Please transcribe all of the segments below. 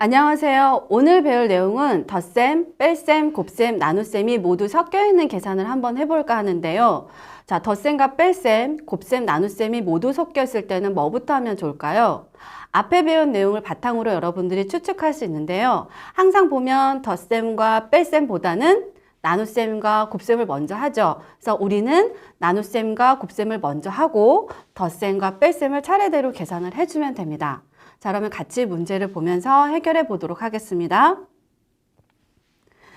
안녕하세요. 오늘 배울 내용은 덧셈, 뺄셈, 곱셈, 나눗셈이 모두 섞여 있는 계산을 한번 해볼까 하는데요. 자, 덧셈과 뺄셈, 곱셈, 나눗셈이 모두 섞여 있을 때는 뭐부터 하면 좋을까요? 앞에 배운 내용을 바탕으로 여러분들이 추측할 수 있는데요. 항상 보면 덧셈과 뺄셈보다는 나눗셈과 곱셈을 먼저 하죠. 그래서 우리는 나눗셈과 곱셈을 먼저 하고 덧셈과 뺄셈을 차례대로 계산을 해주면 됩니다. 자, 그러면 같이 문제를 보면서 해결해 보도록 하겠습니다.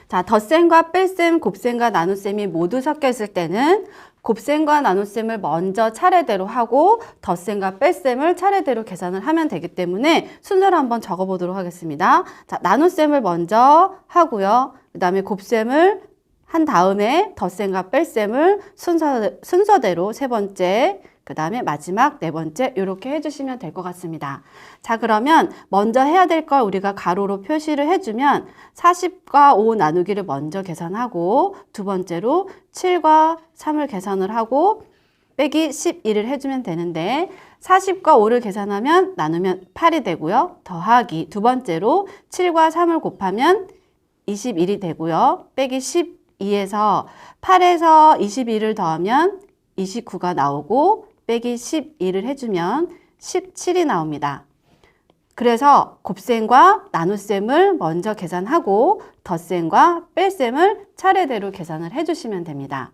자, 덧셈과 뺄셈, 곱셈과 나눗셈이 모두 섞여 있을 때는 곱셈과 나눗셈을 먼저 차례대로 하고 덧셈과 뺄셈을 차례대로 계산을 하면 되기 때문에 순서를 한번 적어 보도록 하겠습니다. 자, 나눗셈을 먼저 하고요. 그 다음에 곱셈을 한 다음에 덧셈과 뺄셈을 순서대로 세 번째, 그 다음에 마지막 네 번째 이렇게 해주시면 될 것 같습니다. 자, 그러면 먼저 해야 될 걸 우리가 가로로 표시를 해주면 40과 5 나누기를 먼저 계산하고 두 번째로 7과 3을 계산을 하고 빼기 11을 해주면 되는데 40과 5를 계산하면 나누면 8이 되고요. 더하기 두 번째로 7과 3을 곱하면 21이 되고요. 빼기 12에서 8에서 21을 더하면 29가 나오고 빼기 12를 해주면 17이 나옵니다. 그래서 곱셈과 나눗셈을 먼저 계산하고 덧셈과 뺄셈을 차례대로 계산을 해주시면 됩니다.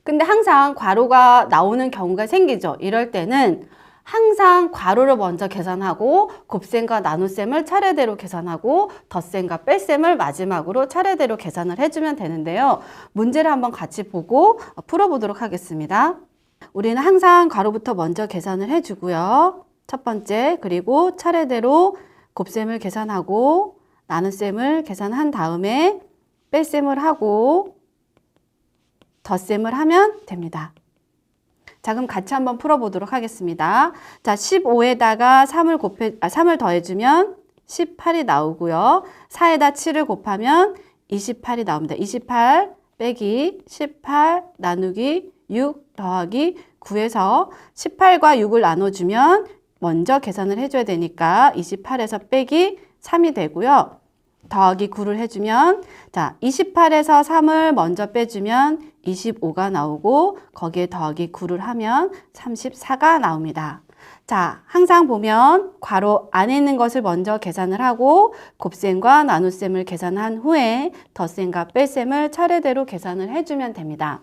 근데 항상 괄호가 나오는 경우가 생기죠. 이럴 때는 항상 괄호를 먼저 계산하고 곱셈과 나눗셈을 차례대로 계산하고 덧셈과 뺄셈을 마지막으로 차례대로 계산을 해주면 되는데요. 문제를 한번 같이 보고 풀어보도록 하겠습니다. 우리는 항상 괄호부터 먼저 계산을 해주고요. 첫 번째, 그리고 차례대로 곱셈을 계산하고 나눗셈을 계산한 다음에 뺄셈을 하고 덧셈을 하면 됩니다. 자, 그럼 같이 한번 풀어보도록 하겠습니다. 자, 15에다가 3을 더해주면 18이 나오고요. 4에다 7을 곱하면 28이 나옵니다. 28 빼기 18 나누기 6 더하기 9에서 18과 6을 나눠주면 먼저 계산을 해줘야 되니까 28에서 빼기 3이 되고요. 더하기 9를 해주면 자 28에서 3을 먼저 빼주면 25가 나오고 거기에 더하기 9를 하면 34가 나옵니다. 자, 항상 보면 괄호 안에 있는 것을 먼저 계산을 하고 곱셈과 나눗셈을 계산한 후에 덧셈과 뺄셈을 차례대로 계산을 해주면 됩니다.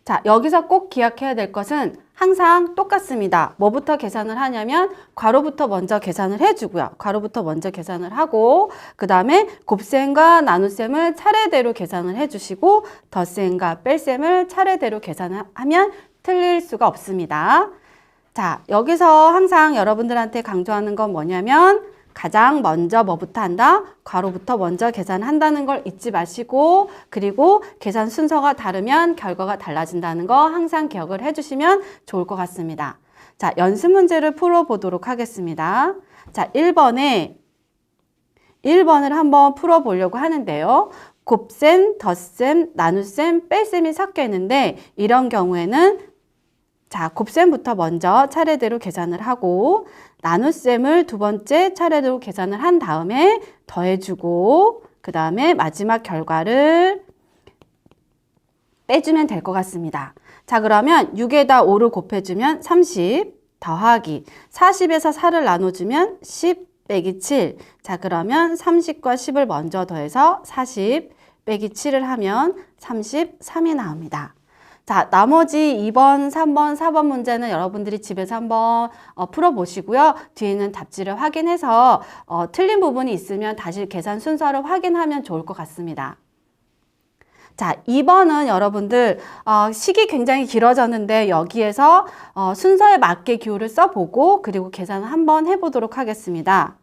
자, 여기서 꼭 기억해야 될 것은 항상 똑같습니다. 뭐부터 계산을 하냐면 괄호부터 먼저 계산을 해주고요. 괄호부터 먼저 계산을 하고 그 다음에 곱셈과 나눗셈을 차례대로 계산을 해주시고 덧셈과 뺄셈을 차례대로 계산하면 틀릴 수가 없습니다. 자, 여기서 항상 여러분들한테 강조하는 건 뭐냐면 가장 먼저 뭐부터 한다? 괄호부터 먼저 계산한다는 걸 잊지 마시고 그리고 계산 순서가 다르면 결과가 달라진다는 거 항상 기억을 해주시면 좋을 것 같습니다. 자, 연습 문제를 풀어보도록 하겠습니다. 자, 1번을 한번 풀어보려고 하는데요. 곱셈, 덧셈, 나눗셈, 뺄셈이 섞여 있는데 이런 경우에는 자, 곱셈부터 먼저 차례대로 계산을 하고 나눗셈을 두 번째 차례대로 계산을 한 다음에 더해주고 그 다음에 마지막 결과를 빼주면 될 것 같습니다. 자, 그러면 6에다 5를 곱해주면 30 더하기 40에서 4를 나눠주면 10 빼기 7. 자, 그러면 30과 10을 먼저 더해서 40 빼기 7을 하면 33이 나옵니다. 자, 나머지 2번, 3번, 4번 문제는 여러분들이 집에서 한번 풀어보시고요. 뒤에는 답지를 확인해서 틀린 부분이 있으면 다시 계산 순서를 확인하면 좋을 것 같습니다. 자, 2번은 여러분들 식이 굉장히 길어졌는데 여기에서 순서에 맞게 기호를 써보고 그리고 계산을 한번 해보도록 하겠습니다.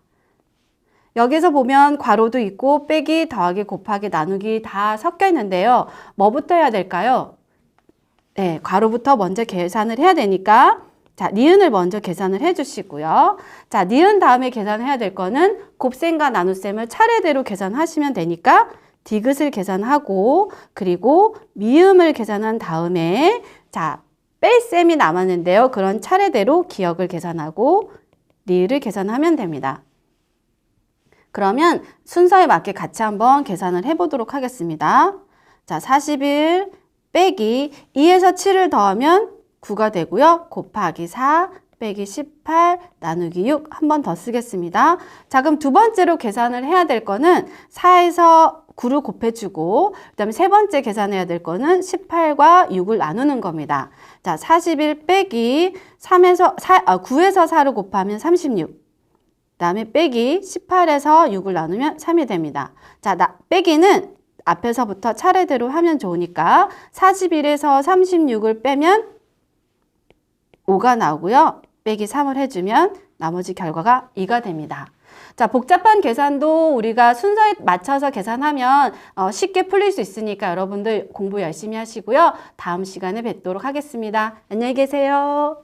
여기서 보면 괄호도 있고 빼기, 더하기, 곱하기, 나누기 다 섞여 있는데요. 뭐부터 해야 될까요? 네, 괄호부터 먼저 계산을 해야 되니까 자, 니은을 먼저 계산을 해주시고요. 자, 니은 다음에 계산해야 될 거는 곱셈과 나눗셈을 차례대로 계산하시면 되니까 디귿을 계산하고 그리고 미음을 계산한 다음에 자, 뺄셈이 남았는데요. 그런 차례대로 기억을 계산하고 리을을 계산하면 됩니다. 그러면 순서에 맞게 같이 한번 계산을 해보도록 하겠습니다. 자, 41 빼기 2에서 7을 더하면 9가 되고요. 곱하기 4 빼기 18 나누기 6 한 번 더 쓰겠습니다. 자, 그럼 두 번째로 계산을 해야 될 거는 4에서 9를 곱해주고 그 다음에 세 번째 계산해야 될 거는 18과 6을 나누는 겁니다. 자, 41 빼기 9에서 4를 곱하면 36. 그 다음에 빼기 18에서 6을 나누면 3이 됩니다. 자, 빼기는 앞에서부터 차례대로 하면 좋으니까 41에서 36을 빼면 5가 나오고요. 빼기 3을 해주면 나머지 결과가 2가 됩니다. 자, 복잡한 계산도 우리가 순서에 맞춰서 계산하면 쉽게 풀릴 수 있으니까 여러분들 공부 열심히 하시고요. 다음 시간에 뵙도록 하겠습니다. 안녕히 계세요.